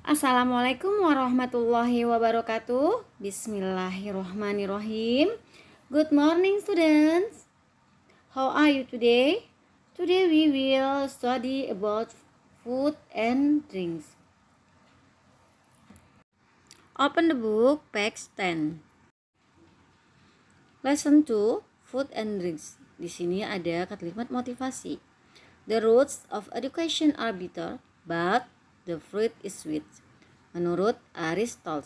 Assalamualaikum warahmatullahi wabarakatuh. Bismillahirrohmanirrohim. Good morning students. How are you today? Today we will study about food and drinks. Open the book, page 10. Lesson 2, food and drinks. Di sini ada kalimat motivasi. The roots of education are bitter, but the fruit is sweet. Menurut Aristotle.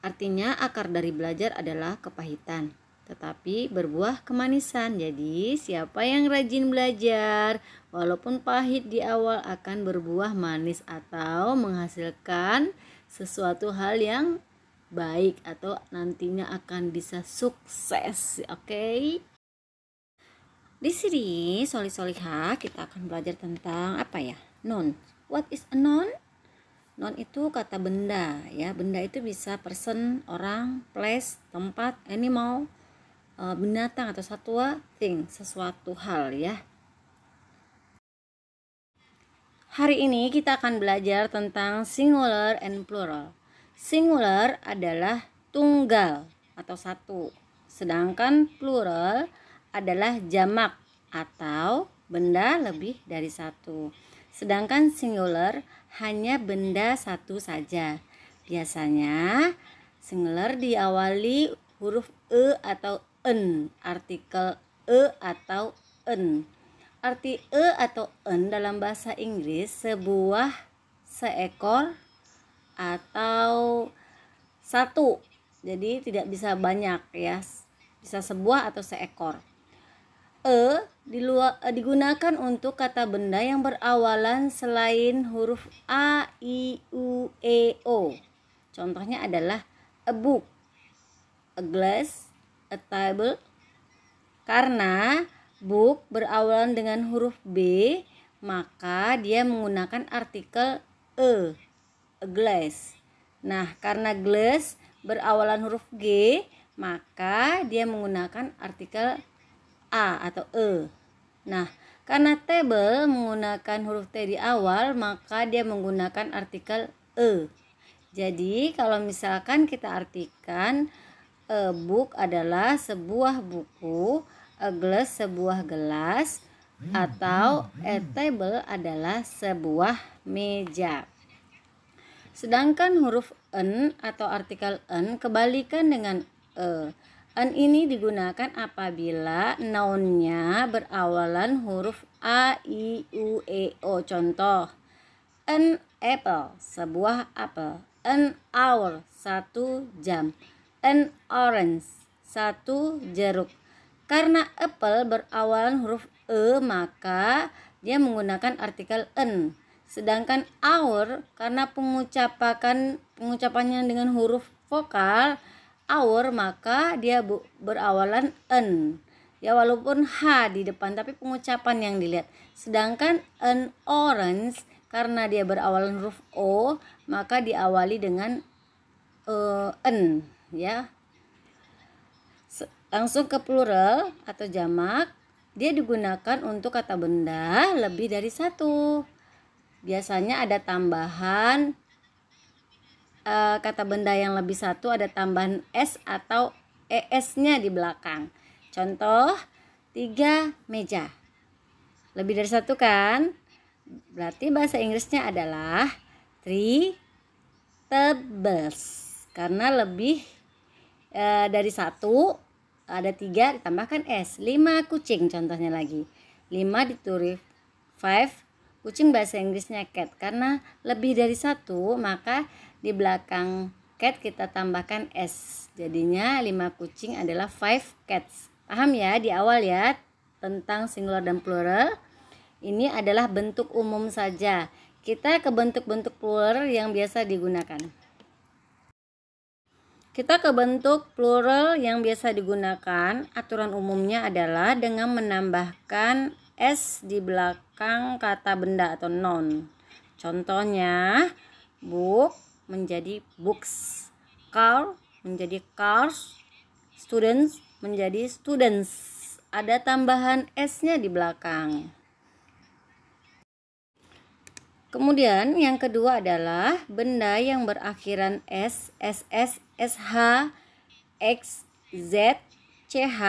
Artinya akar dari belajar adalah kepahitan, tetapi berbuah kemanisan. Jadi siapa yang rajin belajar, walaupun pahit di awal akan berbuah manis atau menghasilkan sesuatu hal yang baik atau nantinya akan bisa sukses. Oke? Di sini solihah kita akan belajar tentang apa ya? Noun. What is a noun? Noun itu kata benda ya. Benda itu bisa person, orang, place, tempat, animal, binatang atau satwa, thing, sesuatu hal ya. Hari ini kita akan belajar tentang singular and plural. Singular adalah tunggal atau satu, sedangkan plural adalah jamak atau benda lebih dari satu. Sedangkan singular hanya benda satu saja. Biasanya singular diawali huruf e atau en, artikel e atau en. Arti e atau en dalam bahasa Inggris sebuah, seekor, atau satu. Jadi tidak bisa banyak ya. Bisa sebuah atau seekor. Digunakan untuk kata benda yang berawalan selain huruf a, i, u, e, o. Contohnya adalah a book, a glass, a table. Karena book berawalan dengan huruf b, maka dia menggunakan artikel a glass. Nah, karena glass berawalan huruf g, maka dia menggunakan artikel a atau e. Nah, karena table menggunakan huruf t di awal, maka dia menggunakan artikel e. Jadi, kalau misalkan kita artikan a book adalah sebuah buku, a glass sebuah gelas, atau a table adalah sebuah meja. Sedangkan huruf en atau artikel en kebalikan dengan e. En ini digunakan apabila nounnya berawalan huruf a, i, u, e, o. Contoh, an apple, sebuah apel. An hour, 1 jam. An orange, 1 jeruk. Karena apple berawalan huruf e, maka dia menggunakan artikel en. Sedangkan hour karena pengucapannya dengan huruf vokal hour, maka dia berawalan en. Ya, walaupun h di depan tapi pengucapan yang dilihat. Sedangkan an orange karena dia berawalan huruf o, maka diawali dengan en ya. Langsung ke plural atau jamak, dia digunakan untuk kata benda lebih dari satu. Biasanya ada tambahan kata benda yang lebih satu, ada tambahan s atau es-nya di belakang. Contoh, 3 meja. Lebih dari satu kan? Berarti bahasa Inggrisnya adalah 3 tables. Karena lebih dari satu, ada 3 ditambahkan s. 5 kucing contohnya lagi. 5 ditulis 5, kucing bahasa Inggrisnya cat. Karena lebih dari satu, maka di belakang cat kita tambahkan s. Jadinya 5 kucing adalah 5 cats. Paham ya di awal ya tentang singular dan plural. Ini adalah bentuk umum saja. Kita ke bentuk-bentuk plural yang biasa digunakan. Kita ke bentuk plural yang biasa digunakan. Aturan umumnya adalah dengan menambahkan s di belakang kata benda atau noun. Contohnya, book menjadi books, car menjadi cars, students menjadi students. Ada tambahan s-nya di belakang. Kemudian yang kedua adalah benda yang berakhiran S, SS, SH, X, Z, CH,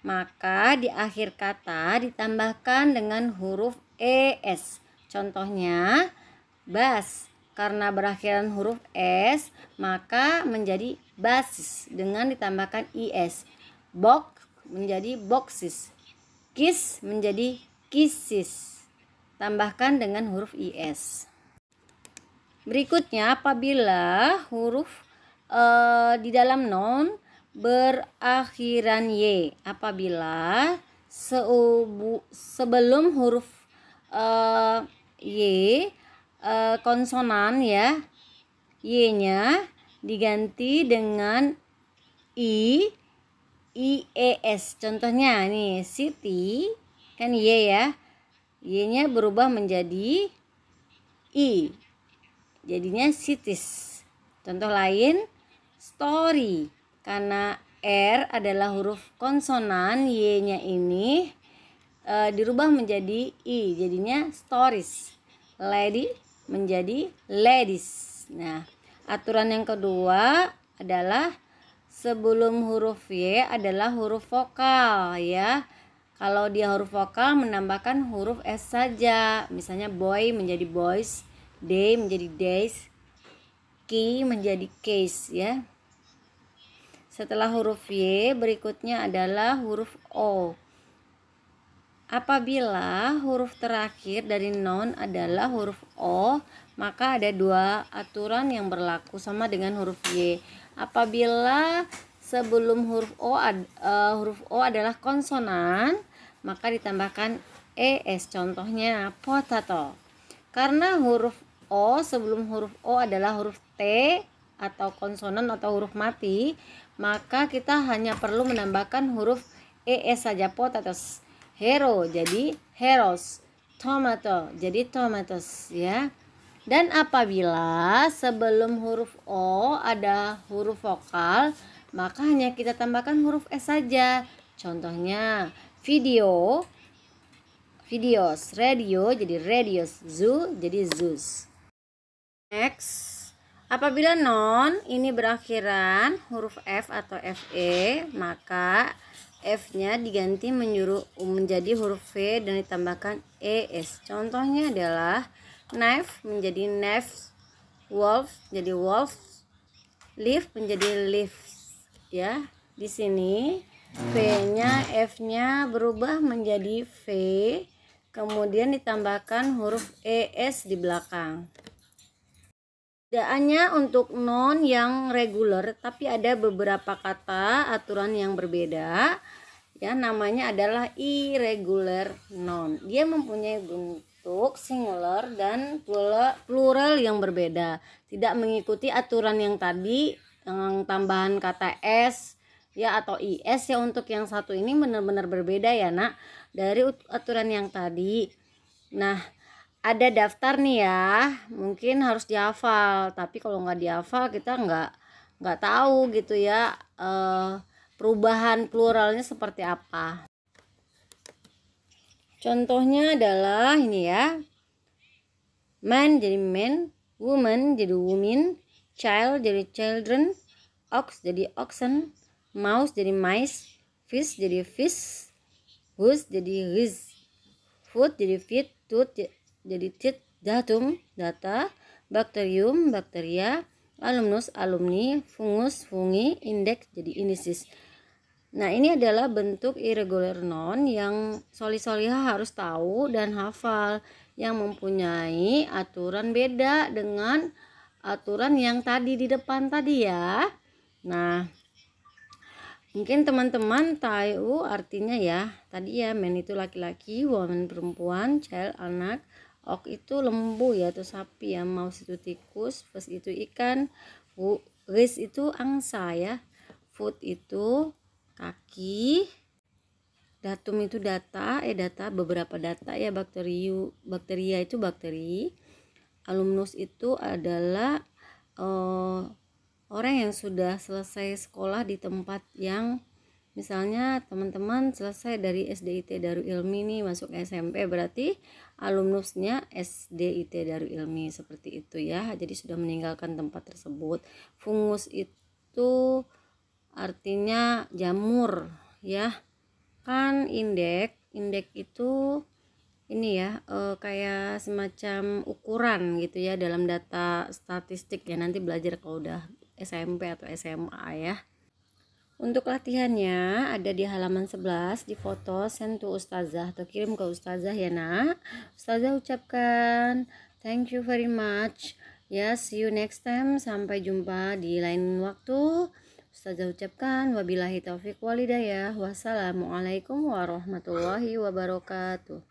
maka di akhir kata ditambahkan dengan huruf ES. Contohnya bas, karena berakhiran huruf S maka menjadi basis dengan ditambahkan IS. Box menjadi boxes. Kiss menjadi kisses. Tambahkan dengan huruf IS. Berikutnya apabila huruf di dalam noun berakhiran Y. Apabila sebelum huruf Y konsonan ya, Y-nya diganti dengan IES. Contohnya nih city kan Y ya, Y-nya berubah menjadi I, jadinya cities. Contoh lain story, karena R adalah huruf konsonan, Y-nya ini dirubah menjadi I, jadinya stories. Lady menjadi ladies. Nah, aturan yang kedua adalah sebelum huruf Y adalah huruf vokal ya. Kalau dia huruf vokal menambahkan huruf S saja. Misalnya boy menjadi boys, day menjadi days, key menjadi case ya. Setelah huruf Y berikutnya adalah huruf O. Apabila huruf terakhir dari noun adalah huruf O, maka ada dua aturan yang berlaku sama dengan huruf Y. Apabila sebelum huruf O adalah konsonan, maka ditambahkan ES. Contohnya potato. Karena huruf O sebelum huruf O adalah huruf T atau konsonan atau huruf mati, maka kita hanya perlu menambahkan huruf ES saja. Potatoes. Hero jadi heroes. Tomato jadi tomatoes ya. Dan apabila sebelum huruf O ada huruf vokal, maka hanya kita tambahkan huruf S saja. Contohnya video, videos, radio jadi radios, zoo jadi zoos. Next, apabila noun ini berakhiran huruf F atau FE, maka F-nya diganti menjadi huruf V dan ditambahkan ES. Contohnya adalah knife menjadi knives, wolf jadi wolf, leaf menjadi leaves ya. Di sini V-nya, F-nya berubah menjadi V, kemudian ditambahkan huruf ES di belakang. Tidak hanya untuk noun yang reguler, tapi ada beberapa kata aturan yang berbeda. Ya, namanya adalah irregular noun. Dia mempunyai bentuk singular dan plural yang berbeda. Tidak mengikuti aturan yang tadi, yang tambahan kata S ya atau IS ya. Untuk yang satu ini benar-benar berbeda ya nak dari aturan yang tadi. Nah, ada daftar nih ya, mungkin harus dihafal, tapi kalau nggak dihafal kita nggak tahu gitu ya perubahan pluralnya seperti apa. Contohnya adalah ini ya, man jadi man, woman jadi women, child jadi children, ox jadi oxen, mouse jadi mice, fish jadi fish, goose jadi goose, food jadi feet, tooth jadi teeth, datum data, bakterium bakteria, alumnus alumni, fungus fungi, indeks jadi indices. Nah, ini adalah bentuk irregular noun yang soli-soliha harus tahu dan hafal, yang mempunyai aturan beda dengan aturan yang tadi di depan tadi ya. Nah, mungkin teman-teman tahu artinya ya. Tadi ya, man itu laki-laki, woman perempuan, child anak, ox itu lembu ya atau sapi ya, mouse itu tikus, fish itu ikan, goose itu angsa ya, foot itu kaki, datum itu data beberapa data ya, bakteria itu bakteri, alumnus itu adalah orang yang sudah selesai sekolah di tempat yang Misalnya teman-teman selesai dari SDIT Darul Ilmi nih masuk SMP, berarti alumnusnya SDIT Darul Ilmi, seperti itu ya. Jadi sudah meninggalkan tempat tersebut. Fungus itu artinya jamur ya. Kan indeks itu ini ya, kayak semacam ukuran gitu ya dalam data statistik ya. Nanti belajar kalau udah SMP atau SMA ya. Untuk latihannya ada di halaman 11, di foto send to ustazah atau kirim ke ustazah ya nak. Ustazah ucapkan thank you very much ya, see you next time, sampai jumpa di lain waktu. Ustazah ucapkan wabillahi taufik walhidayah, wassalamualaikum warahmatullahi wabarakatuh.